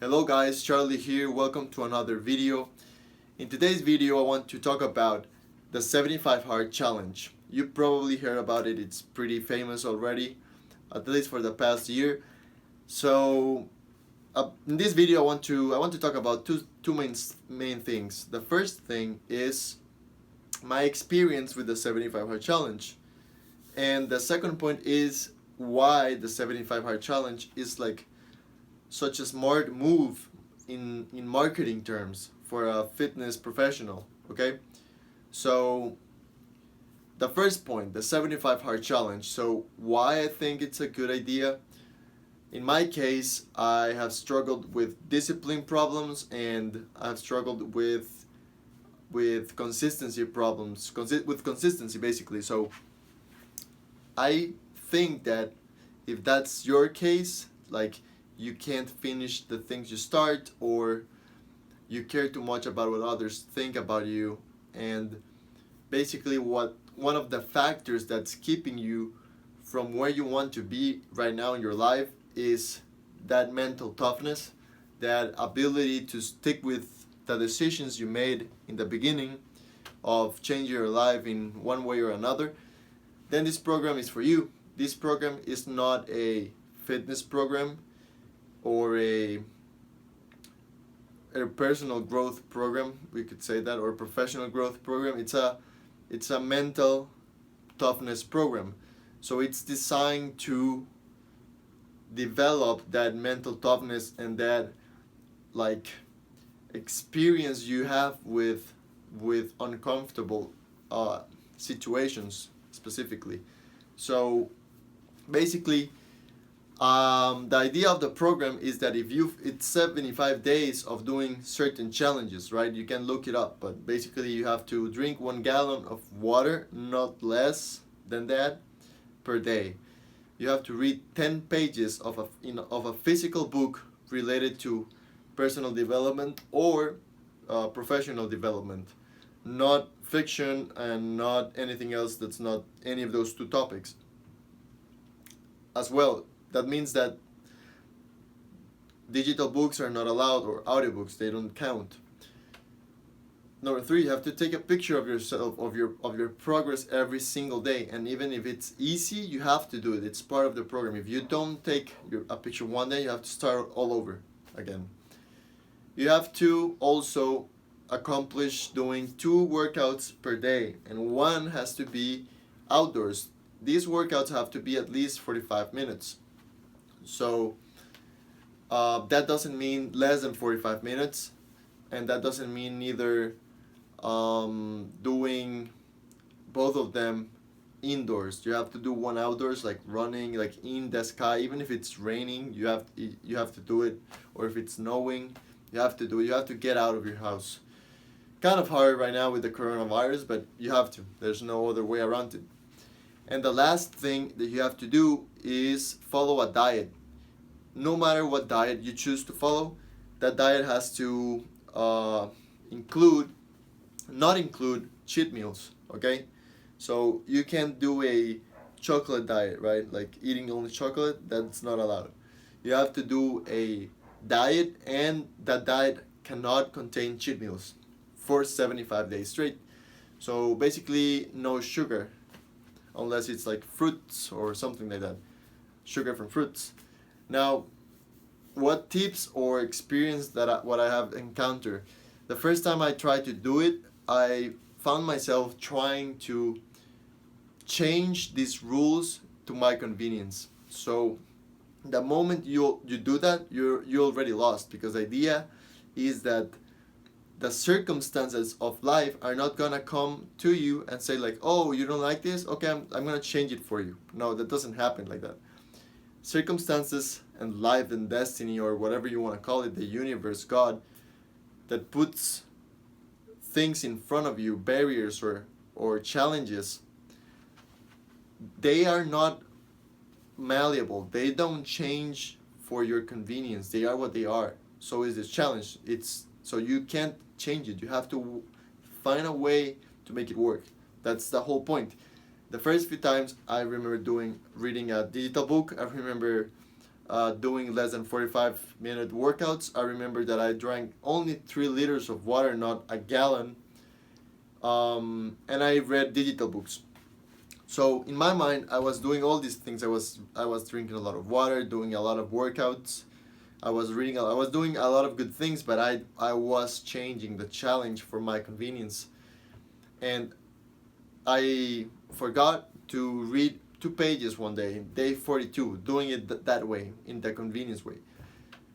Hello guys, Charlie here. Welcome to another video. In today's video, I want to talk about the 75 Hard Challenge. You probably heard about it. It's pretty famous already, at least for the past year. So, in this video, I want to talk about two main things. The first thing is my experience with the 75 Hard Challenge, and the second point is why the 75 Hard Challenge is like such a smart move in marketing terms for a fitness professional. Okay, so the first point, the 75 hard challenge. So why I think it's a good idea. In my case, I have struggled with discipline problems and I've struggled with consistency problems, with consistency basically. So I think that if that's your case, like you can't finish the things you start, or you care too much about what others think about you, and basically what one of the factors that's keeping you from where you want to be right now in your life is that mental toughness, that ability to stick with the decisions you made in the beginning of changing your life in one way or another, then this program is for you. This program is not a fitness program or a personal growth program, we could say that, or professional growth program. It's a mental toughness program. So it's designed to develop that mental toughness and that like experience you have with uncomfortable situations specifically. So basically, the idea of the program is that it's 75 days of doing certain challenges, right? You can look it up, but basically you have to drink 1 gallon of water, not less than that, per day. You have to read 10 pages of a physical book related to personal development or professional development, not fiction and not anything else that's not any of those two topics. As well, that means that digital books are not allowed, or audiobooks, they don't count. Number 3, you have to take a picture of yourself, of your progress every single day, and even if it's easy, you have to do it. It's part of the program. If you don't take a picture one day, you have to start all over again. You have to also accomplish doing 2 workouts per day, and one has to be outdoors. These workouts have to be at least 45 minutes. So that doesn't mean less than 45 minutes, and that doesn't mean neither doing both of them indoors. You have to do one outdoors, like running, like in the sky. Even if it's raining, you have to do it. Or if it's snowing, you have to do it. You have to get out of your house. Kind of hard right now with the coronavirus, but you have to. There's no other way around it. And the last thing that you have to do is follow a diet. No matter what diet you choose to follow, that diet has to not include cheat meals. Okay, so you can't do a chocolate diet, right? Like eating only chocolate, that's not allowed. You have to do a diet, and that diet cannot contain cheat meals for 75 days straight. So basically, no sugar, unless it's like fruits or something like that. Sugar from fruits. Now, what tips or experience what I have encountered? The first time I tried to do it, I found myself trying to change these rules to my convenience. So the moment you do that, you already lost, because the idea is that the circumstances of life are not gonna come to you and say like, oh, you don't like this, okay, I'm gonna change it for you. No, that doesn't happen like that. Circumstances and life and destiny, or whatever you want to call it, the universe, God, that puts things in front of you, barriers or challenges, they are not malleable. They don't change for your convenience. They are what they are. So is this challenge. So you can't change it. You have to find a way to make it work. That's the whole point. The first few times I remember reading a digital book. I remember doing less than 45-minute workouts. I remember that I drank only 3 liters of water, not a gallon, and I read digital books. So in my mind, I was doing all these things. I was drinking a lot of water, doing a lot of workouts. I was reading. I was doing a lot of good things, but I was changing the challenge for my convenience, and I forgot to read 2 pages one day, day 42, doing it that way, in the convenience way.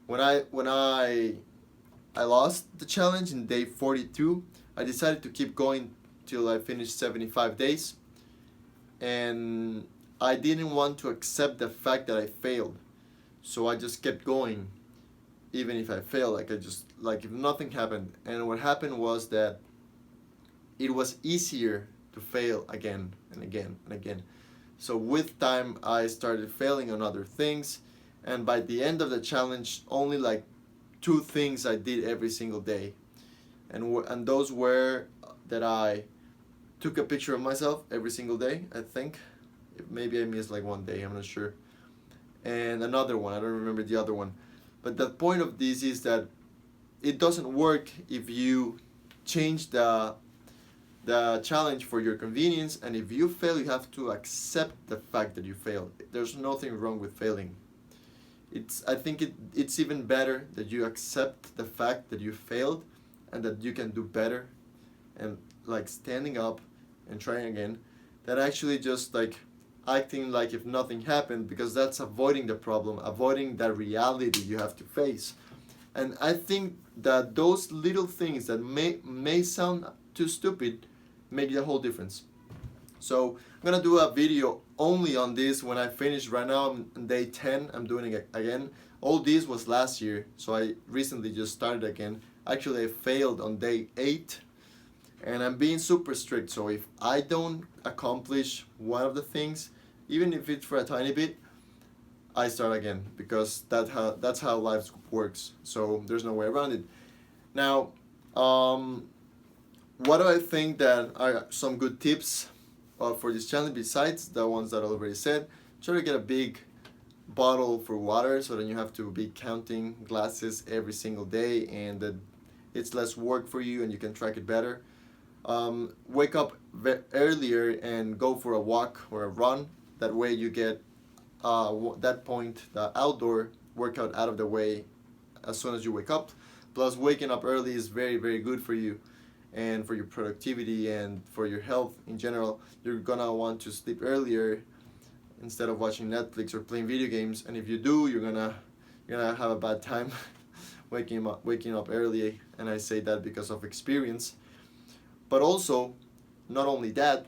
When I lost the challenge in day 42, I decided to keep going till I finished 75 days, and I didn't want to accept the fact that I failed. So I just kept going, even if I failed. Like if nothing happened. And what happened was that it was easier to fail again and again and again. So with time, I started failing on other things, and by the end of the challenge, only like 2 things I did every single day, and those were that I took a picture of myself every single day. I think maybe I missed like one day. I'm not sure. And another one, I don't remember the other one. But the point of this is that it doesn't work if you change the challenge for your convenience, and if you fail, you have to accept the fact that you failed. There's nothing wrong with failing. I think it's even better that you accept the fact that you failed and that you can do better, and like standing up and trying again, that actually just like acting like if nothing happened, because that's avoiding the problem, avoiding the reality you have to face. And I think that those little things that may sound too stupid make the whole difference. So I'm gonna do a video only on this when I finish. Right now I'm on day 10. I'm doing it again. All this was last year, so I recently just started again. Actually, I failed on day 8, and I'm being super strict. So if I don't accomplish one of the things, even if it's for a tiny bit, I start again, because that's how life works. So there's no way around it. Now, what do I think that are some good tips for this challenge besides the ones that I already said? Try to get a big bottle for water, so then you have to be counting glasses every single day, and that it's less work for you and you can track it better. Wake up earlier and go for a walk or a run. That way you get the outdoor workout out of the way as soon as you wake up. Plus, waking up early is very, very good for you and for your productivity and for your health in general. You're gonna want to sleep earlier instead of watching Netflix or playing video games. And if you do, you're gonna have a bad time waking up early. And I say that because of experience. But also, not only that,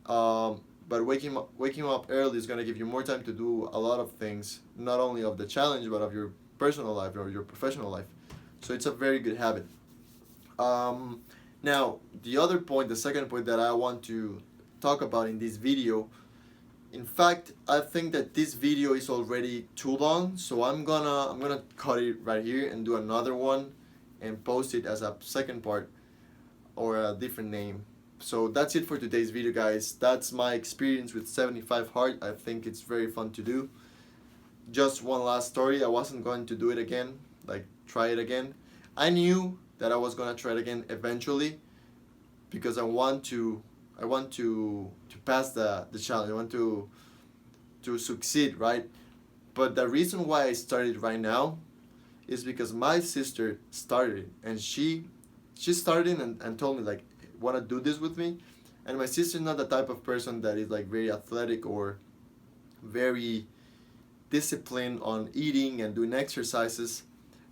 but waking up early is gonna give you more time to do a lot of things, not only of the challenge but of your personal life or your professional life. So it's a very good habit. Now, the second point that I want to talk about in this video, in fact, I think that this video is already too long, so I'm gonna cut it right here and do another one and post it as a second part or a different name. So that's it for today's video, guys. That's my experience with 75 Hard. I think it's very fun to do. Just one last story. I wasn't going to do it again, like try it again. I knew that I was gonna try it again eventually, because I want to pass the challenge. I want to succeed, right? But the reason why I started right now is because my sister started it, and she started and told me like, want to do this with me. And my sister's not the type of person that is like very athletic or very disciplined on eating and doing exercises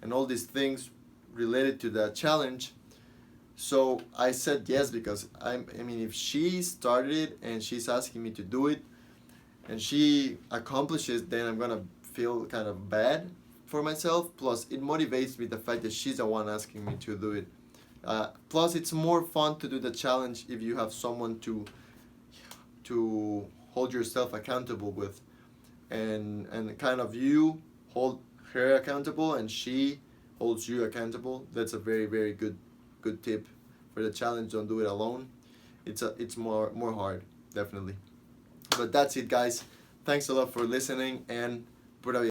and all these things related to the challenge. So I said yes, because I mean, if she started it and she's asking me to do it and she accomplishes, then I'm gonna feel kind of bad for myself. Plus, it motivates me, the fact that she's the one asking me to do it. Plus, it's more fun to do the challenge if you have someone to hold yourself accountable with, and kind of you hold her accountable and she holds you accountable. That's a very, very good tip for the challenge. Don't do it alone. It's more hard, definitely. But that's it, guys. Thanks a lot for listening, and pura vida.